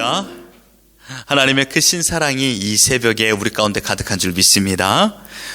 할렐루야. 하나님의 크신 사랑이 이 새벽에 우리 가운데 가득한 줄 믿습니다.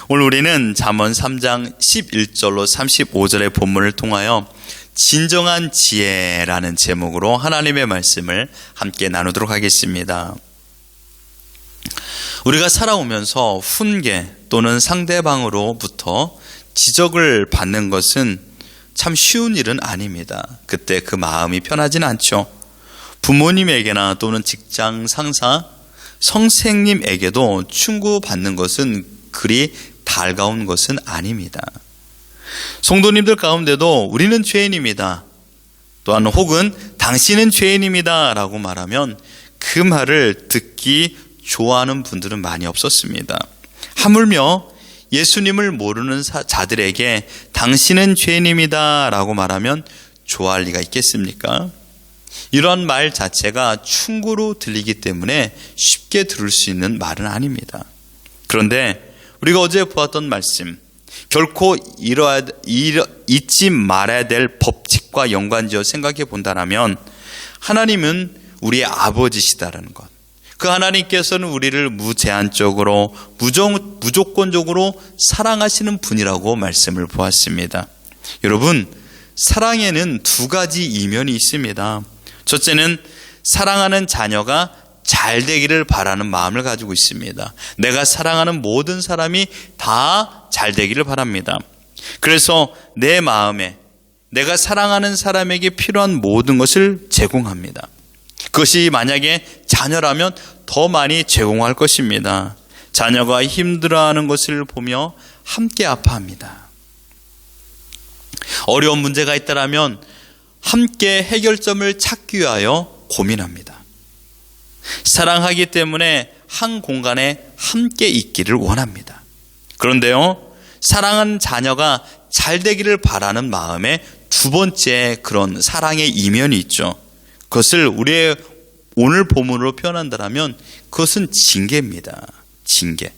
오늘 우리는 잠언 3장 11절로 35절의 본문을 통하여 진정한 지혜라는 제목으로 하나님의 말씀을 함께 나누도록 하겠습니다. 우리가 살아오면서 훈계 또는 상대방으로부터 지적을 받는 것은 참 쉬운 일은 아닙니다. 그때 그 마음이 편하지는 않죠. 부모님에게나 또는 직장 상사, 선생님에게도 충고받는 것은 그리 달가운 것은 아닙니다. 성도님들 가운데도 우리는 죄인입니다. 또한 혹은 당신은 죄인입니다 라고 말하면 그 말을 듣기 좋아하는 분들은 많이 없었습니다. 하물며 예수님을 모르는 자들에게 당신은 죄인입니다 라고 말하면 좋아할 리가 있겠습니까? 이런 말 자체가 충고로 들리기 때문에 쉽게 들을 수 있는 말은 아닙니다. 그런데 우리가 어제 보았던 말씀, 결코 잊지 말아야 될 법칙과 연관지어 생각해 본다면 하나님은 우리의 아버지시다라는 것, 그 하나님께서는 우리를 무제한적으로 무조건적으로 사랑하시는 분이라고 말씀을 보았습니다. 여러분, 사랑에는 두 가지 이면이 있습니다. 첫째는 사랑하는 자녀가 잘 되기를 바라는 마음을 가지고 있습니다. 내가 사랑하는 모든 사람이 다 잘 되기를 바랍니다. 그래서 내 마음에 내가 사랑하는 사람에게 필요한 모든 것을 제공합니다. 그것이 만약에 자녀라면 더 많이 제공할 것입니다. 자녀가 힘들어하는 것을 보며 함께 아파합니다. 어려운 문제가 있다면 함께 해결점을 찾기 위하여 고민합니다. 사랑하기 때문에 한 공간에 함께 있기를 원합니다. 그런데요, 사랑하는 자녀가 잘 되기를 바라는 마음에 두 번째 그런 사랑의 이면이 있죠. 그것을 우리의 오늘 본문으로 표현한다면 그것은 징계입니다. 징계.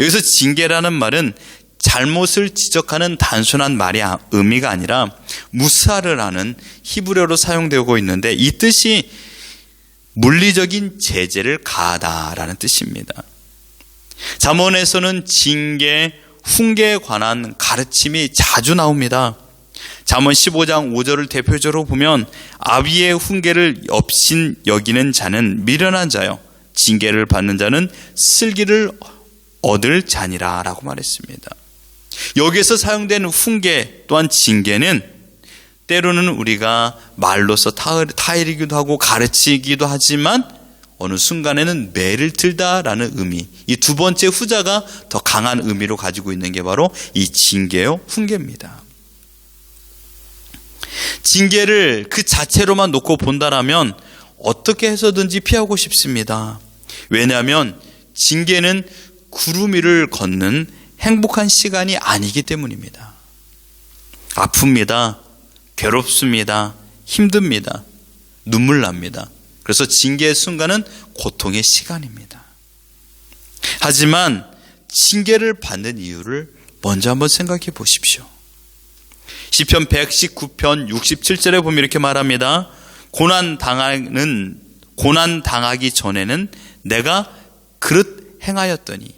여기서 징계라는 말은 잘못을 지적하는 단순한 말이 의미가 아니라 무사를 하는 히브리어로 사용되고 있는데 이 뜻이 물리적인 제재를 가하다라는 뜻입니다. 잠언에서는 징계, 훈계에 관한 가르침이 자주 나옵니다. 잠언 15장 5절을 대표적으로 보면 아비의 훈계를 업신 여기는 자는 미련한 자요, 징계를 받는 자는 슬기를 얻을 자니라 라고 말했습니다. 여기에서 사용된 훈계 또한 징계는 때로는 우리가 말로서 타이르기도 하고 가르치기도 하지만 어느 순간에는 매를 들다라는 의미, 이 두 번째 후자가 더 강한 의미로 가지고 있는 게 바로 이 징계요 훈계입니다. 징계를 그 자체로만 놓고 본다라면 어떻게 해서든지 피하고 싶습니다. 왜냐하면 징계는 구름 위를 걷는 행복한 시간이 아니기 때문입니다. 아픕니다. 괴롭습니다. 힘듭니다. 눈물 납니다. 그래서 징계의 순간은 고통의 시간입니다. 하지만 징계를 받는 이유를 먼저 한번 생각해 보십시오. 시편 119편 67절에 보면 이렇게 말합니다. 고난 당하기 전에는 내가 그릇 행하였더니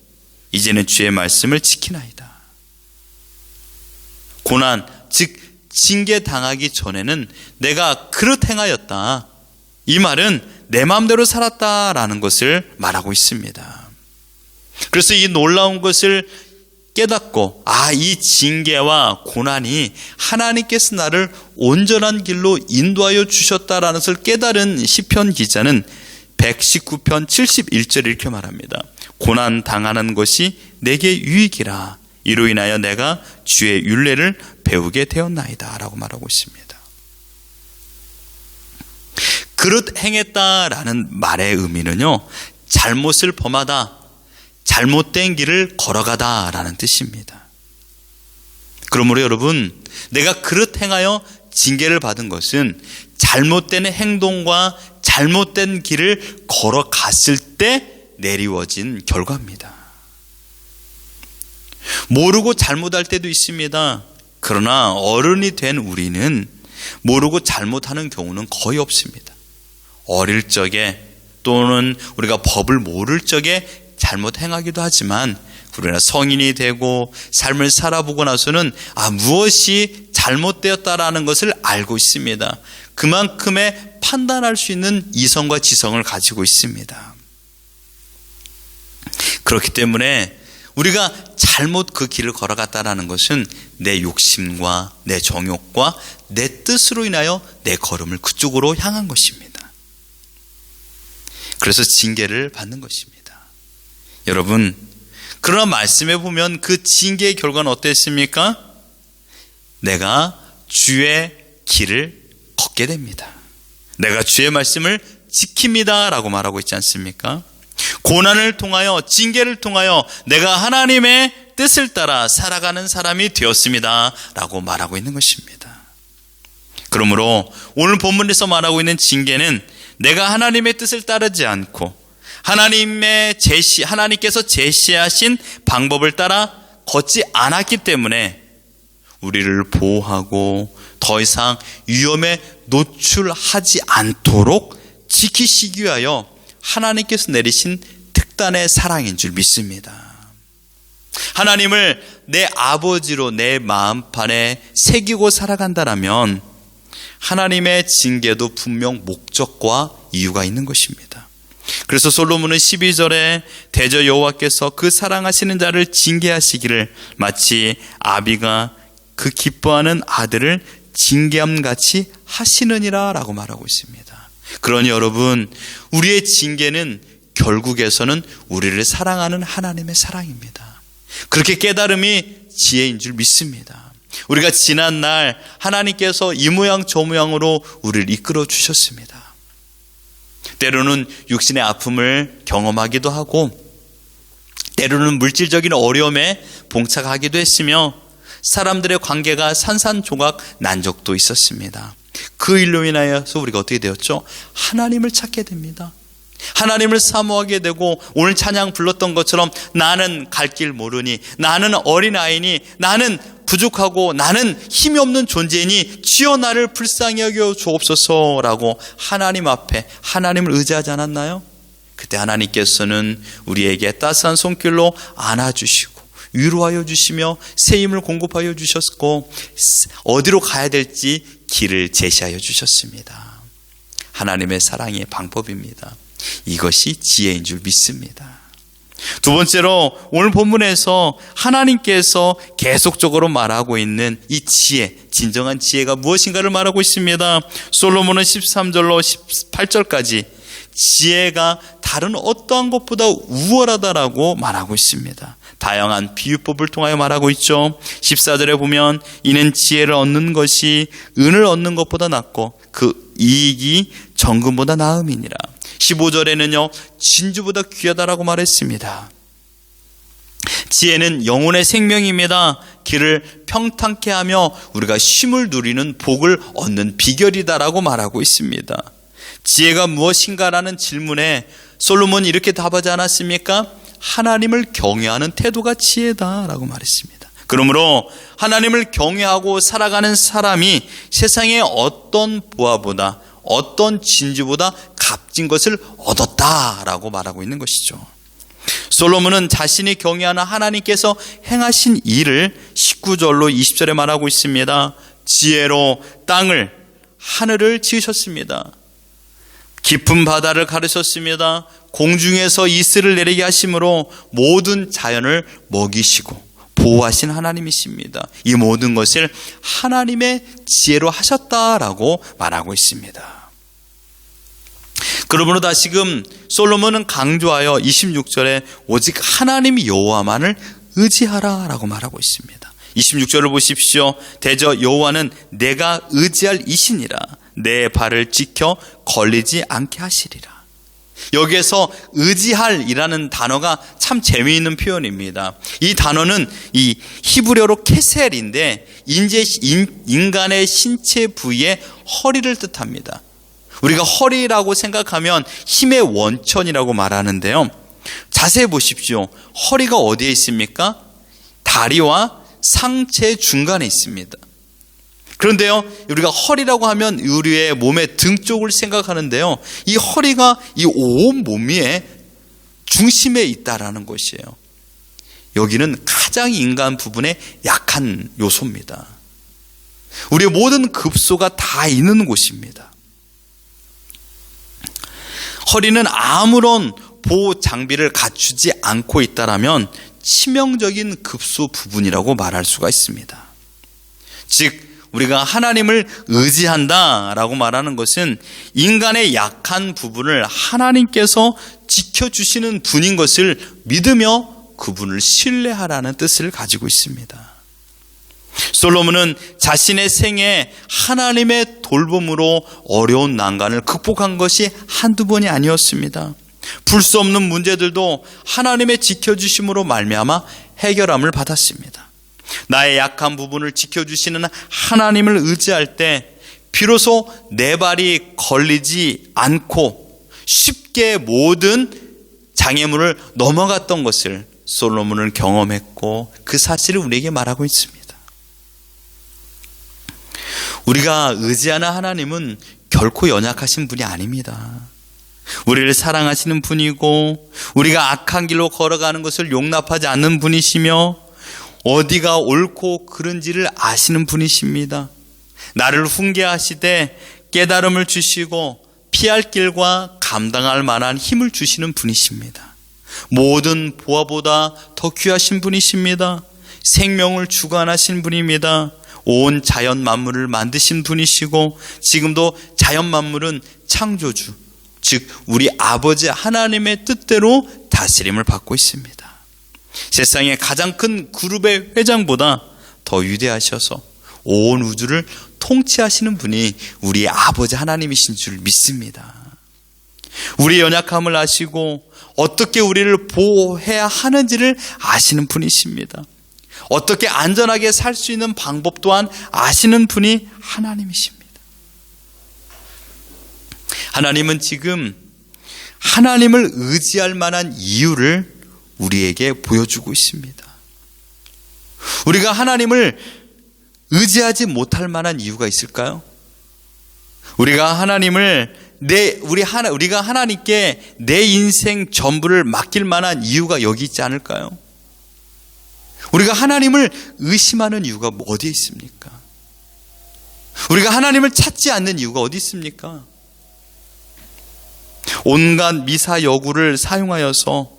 이제는 주의 말씀을 지키나이다. 고난, 즉 징계 당하기 전에는 내가 그릇 행하였다. 이 말은 내 마음대로 살았다라는 것을 말하고 있습니다. 그래서 이 놀라운 것을 깨닫고 이 징계와 고난이 하나님께서 나를 온전한 길로 인도하여 주셨다라는 것을 깨달은 시편 기자는 119편 71절에 이렇게 말합니다. 고난 당하는 것이 내게 유익이라. 이로 인하여 내가 주의 율례를 배우게 되었나이다 라고 말하고 있습니다. 그릇 행했다라는 말의 의미는요, 잘못을 범하다, 잘못된 길을 걸어가다라는 뜻입니다. 그러므로 여러분, 내가 그릇 행하여 징계를 받은 것은 잘못된 행동과 잘못된 길을 걸어갔을 때 내리워진 결과입니다. 모르고 잘못할 때도 있습니다. 그러나 어른이 된 우리는 모르고 잘못하는 경우는 거의 없습니다. 어릴 적에 또는 우리가 법을 모를 적에 잘못 행하기도 하지만 우리가 성인이 되고 삶을 살아보고 나서는 무엇이 잘못되었다라는 것을 알고 있습니다. 그만큼의 판단할 수 있는 이성과 지성을 가지고 있습니다. 그렇기 때문에 우리가 잘못 그 길을 걸어갔다라는 것은 내 욕심과 내 정욕과 내 뜻으로 인하여 내 걸음을 그쪽으로 향한 것입니다. 그래서 징계를 받는 것입니다. 여러분, 그러나 말씀에 보면 그 징계의 결과는 어땠습니까? 내가 주의 길을 걷게 됩니다. 내가 주의 말씀을 지킵니다 라고 말하고 있지 않습니까? 고난을 통하여, 징계를 통하여 내가 하나님의 뜻을 따라 살아가는 사람이 되었습니다 라고 말하고 있는 것입니다. 그러므로 오늘 본문에서 말하고 있는 징계는 내가 하나님의 뜻을 따르지 않고 하나님께서 제시하신 방법을 따라 걷지 않았기 때문에 우리를 보호하고 더 이상 위험에 노출하지 않도록 지키시기 위하여 하나님께서 내리신 특단의 사랑인 줄 믿습니다. 하나님을 내 아버지로 내 마음판에 새기고 살아간다면 하나님의 징계도 분명 목적과 이유가 있는 것입니다. 그래서 솔로몬은 12절에 대저 여호와께서 그 사랑하시는 자를 징계하시기를 마치 아비가 그 기뻐하는 아들을 징계함같이 하시느니라 라고 말하고 있습니다. 그러니 여러분, 우리의 징계는 결국에서는 우리를 사랑하는 하나님의 사랑입니다. 그렇게 깨달음이 지혜인 줄 믿습니다. 우리가 지난날 하나님께서 이 모양 저 모양으로 우리를 이끌어 주셨습니다. 때로는 육신의 아픔을 경험하기도 하고 때로는 물질적인 어려움에 봉착하기도 했으며 사람들의 관계가 산산조각 난 적도 있었습니다. 그 일로 인하여서 우리가 어떻게 되었죠? 하나님을 찾게 됩니다. 하나님을 사모하게 되고 오늘 찬양 불렀던 것처럼 나는 갈 길 모르니, 나는 어린아이니, 나는 부족하고 나는 힘이 없는 존재이니 주여 나를 불쌍히 여겨 주옵소서라고 하나님 앞에 하나님을 의지하지 않았나요? 그때 하나님께서는 우리에게 따스한 손길로 안아주시고 위로하여 주시며 새 힘을 공급하여 주셨고 어디로 가야 될지 길을 제시하여 주셨습니다. 하나님의 사랑의 방법입니다. 이것이 지혜인 줄 믿습니다. 두 번째로 오늘 본문에서 하나님께서 계속적으로 말하고 있는 이 지혜, 진정한 지혜가 무엇인가를 말하고 있습니다. 솔로몬은 13절로 18절까지 지혜가 다른 어떠한 것보다 우월하다라고 말하고 있습니다. 다양한 비유법을 통하여 말하고 있죠. 14절에 보면 이는 지혜를 얻는 것이 은을 얻는 것보다 낫고 그 이익이 정금보다 나음이니라. 15절에는요 진주보다 귀하다라고 말했습니다. 지혜는 영혼의 생명입니다. 길을 평탄케 하며 우리가 쉼을 누리는 복을 얻는 비결이다라고 말하고 있습니다. 지혜가 무엇인가라는 질문에 솔로몬이 이렇게 답하지 않았습니까? 하나님을 경외하는 태도가 지혜다라고 말했습니다. 그러므로 하나님을 경외하고 살아가는 사람이 세상의 어떤 보화보다 어떤 진주보다 값진 것을 얻었다라고 말하고 있는 것이죠. 솔로몬은 자신이 경외하는 하나님께서 행하신 일을 19절로 20절에 말하고 있습니다. 지혜로 땅을 하늘을 지으셨습니다. 깊은 바다를 가르셨습니다. 공중에서 이슬을 내리게 하심으로 모든 자연을 먹이시고 보호하신 하나님이십니다. 이 모든 것을 하나님의 지혜로 하셨다라고 말하고 있습니다. 그러므로 다시금 솔로몬은 강조하여 26절에 오직 하나님 여호와만을 의지하라 라고 말하고 있습니다. 26절을 보십시오. 대저 여호와는 내가 의지할 이시니라. 내 발을 지켜 걸리지 않게 하시리라. 여기에서 의지할 이라는 단어가 참 재미있는 표현입니다. 이 단어는 이 히브리어로 케셀인데 인간의 신체 부위의 허리를 뜻합니다. 우리가 허리라고 생각하면 힘의 원천이라고 말하는데요. 자세히 보십시오. 허리가 어디에 있습니까? 다리와 상체 중간에 있습니다. 그런데요, 우리가 허리라고 하면 우리의 몸의 등 쪽을 생각하는데요, 이 허리가 이 온 몸의 중심에 있다라는 것이에요. 여기는 가장 인간 부분의 약한 요소입니다. 우리의 모든 급소가 다 있는 곳입니다. 허리는 아무런 보호 장비를 갖추지 않고 있다라면 치명적인 급소 부분이라고 말할 수가 있습니다. 즉 우리가 하나님을 의지한다라고 말하는 것은 인간의 약한 부분을 하나님께서 지켜주시는 분인 것을 믿으며 그분을 신뢰하라는 뜻을 가지고 있습니다. 솔로몬은 자신의 생에 하나님의 돌봄으로 어려운 난관을 극복한 것이 한두 번이 아니었습니다. 풀 수 없는 문제들도 하나님의 지켜주심으로 말미암아 해결함을 받았습니다. 나의 약한 부분을 지켜주시는 하나님을 의지할 때 비로소 내 발이 걸리지 않고 쉽게 모든 장애물을 넘어갔던 것을 솔로몬은 경험했고 그 사실을 우리에게 말하고 있습니다. 우리가 의지하는 하나님은 결코 연약하신 분이 아닙니다. 우리를 사랑하시는 분이고 우리가 악한 길로 걸어가는 것을 용납하지 않는 분이시며 어디가 옳고 그른지를 아시는 분이십니다. 나를 훈계하시되 깨달음을 주시고 피할 길과 감당할 만한 힘을 주시는 분이십니다. 모든 보화보다 더 귀하신 분이십니다. 생명을 주관하신 분입니다. 온 자연 만물을 만드신 분이시고 지금도 자연 만물은 창조주, 즉 우리 아버지 하나님의 뜻대로 다스림을 받고 있습니다. 세상의 가장 큰 그룹의 회장보다 더 위대하셔서 온 우주를 통치하시는 분이 우리 아버지 하나님이신 줄 믿습니다. 우리의 연약함을 아시고 어떻게 우리를 보호해야 하는지를 아시는 분이십니다. 어떻게 안전하게 살 수 있는 방법 또한 아시는 분이 하나님이십니다. 하나님은 지금 하나님을 의지할 만한 이유를 우리에게 보여주고 있습니다. 우리가 하나님을 의지하지 못할 만한 이유가 있을까요? 우리가 하나님께 내 인생 전부를 맡길 만한 이유가 여기 있지 않을까요? 우리가 하나님을 의심하는 이유가 어디에 있습니까? 우리가 하나님을 찾지 않는 이유가 어디 있습니까? 온갖 미사여구를 사용하여서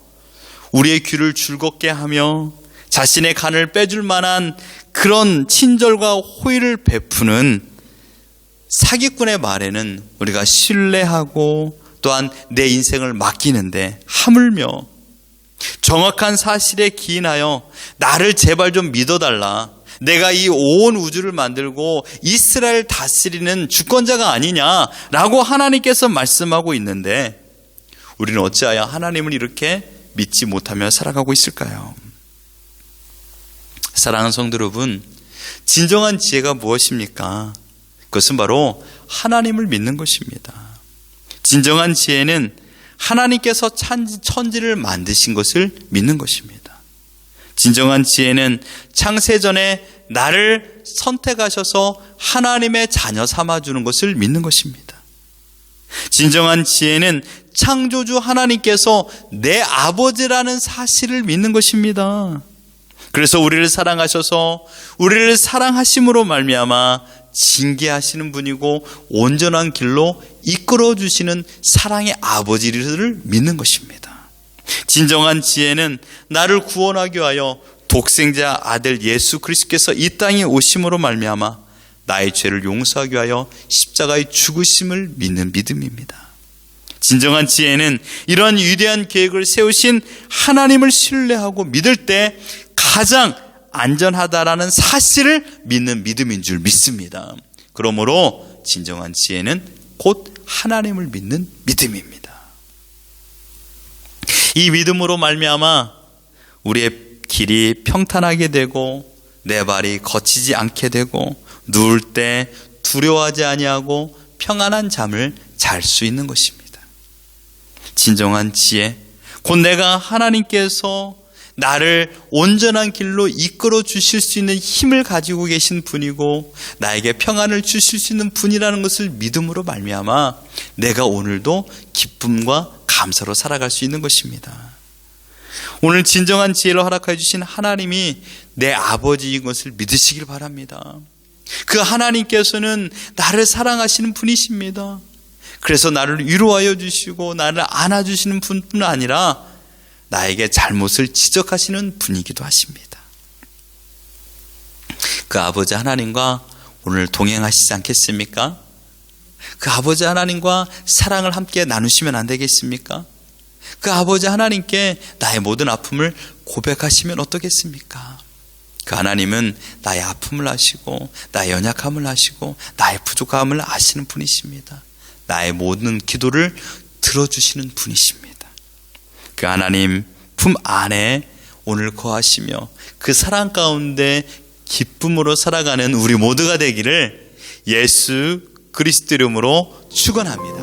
우리의 귀를 즐겁게 하며 자신의 간을 빼줄 만한 그런 친절과 호의를 베푸는 사기꾼의 말에는 우리가 신뢰하고 또한 내 인생을 맡기는데 하물며 정확한 사실에 기인하여 나를 제발 좀 믿어달라, 내가 이 온 우주를 만들고 이스라엘 다스리는 주권자가 아니냐라고 하나님께서 말씀하고 있는데 우리는 어찌하여 하나님을 이렇게 믿지 못하며 살아가고 있을까요? 사랑하는 성도 여러분, 진정한 지혜가 무엇입니까? 그것은 바로 하나님을 믿는 것입니다. 진정한 지혜는 하나님께서 천지를 만드신 것을 믿는 것입니다. 진정한 지혜는 창세전에 나를 선택하셔서 하나님의 자녀 삼아주는 것을 믿는 것입니다. 진정한 지혜는 창조주 하나님께서 내 아버지라는 사실을 믿는 것입니다. 그래서 우리를 사랑하셔서 우리를 사랑하심으로 말미암아 징계하시는 분이고 온전한 길로 이끌어 주시는 사랑의 아버지를 믿는 것입니다. 진정한 지혜는 나를 구원하기 위하여 독생자 아들 예수 그리스도께서 이 땅에 오심으로 말미암아 나의 죄를 용서하기 위하여 십자가의 죽으심을 믿는 믿음입니다. 진정한 지혜는 이러한 위대한 계획을 세우신 하나님을 신뢰하고 믿을 때 가장 안전하다라는 사실을 믿는 믿음인 줄 믿습니다. 그러므로 진정한 지혜는 곧 하나님을 믿는 믿음입니다. 이 믿음으로 말미암아 우리의 길이 평탄하게 되고 내 발이 거치지 않게 되고 누울 때 두려워하지 아니하고 평안한 잠을 잘 수 있는 것입니다. 진정한 지혜, 곧 내가 하나님께서 나를 온전한 길로 이끌어 주실 수 있는 힘을 가지고 계신 분이고 나에게 평안을 주실 수 있는 분이라는 것을 믿음으로 말미암아 내가 오늘도 기쁨과 감사로 살아갈 수 있는 것입니다. 오늘 진정한 지혜를 허락해 주신 하나님이 내 아버지인 것을 믿으시길 바랍니다. 그 하나님께서는 나를 사랑하시는 분이십니다. 그래서 나를 위로하여 주시고 나를 안아주시는 분뿐 아니라 나에게 잘못을 지적하시는 분이기도 하십니다. 그 아버지 하나님과 오늘 동행하시지 않겠습니까? 그 아버지 하나님과 사랑을 함께 나누시면 안 되겠습니까? 그 아버지 하나님께 나의 모든 아픔을 고백하시면 어떻겠습니까? 그 하나님은 나의 아픔을 아시고 나의 연약함을 아시고 나의 부족함을 아시는 분이십니다. 나의 모든 기도를 들어주시는 분이십니다. 그 하나님 품 안에 오늘 거하시며 그 사랑 가운데 기쁨으로 살아가는 우리 모두가 되기를 예수 그리스도 이름으로 축원합니다.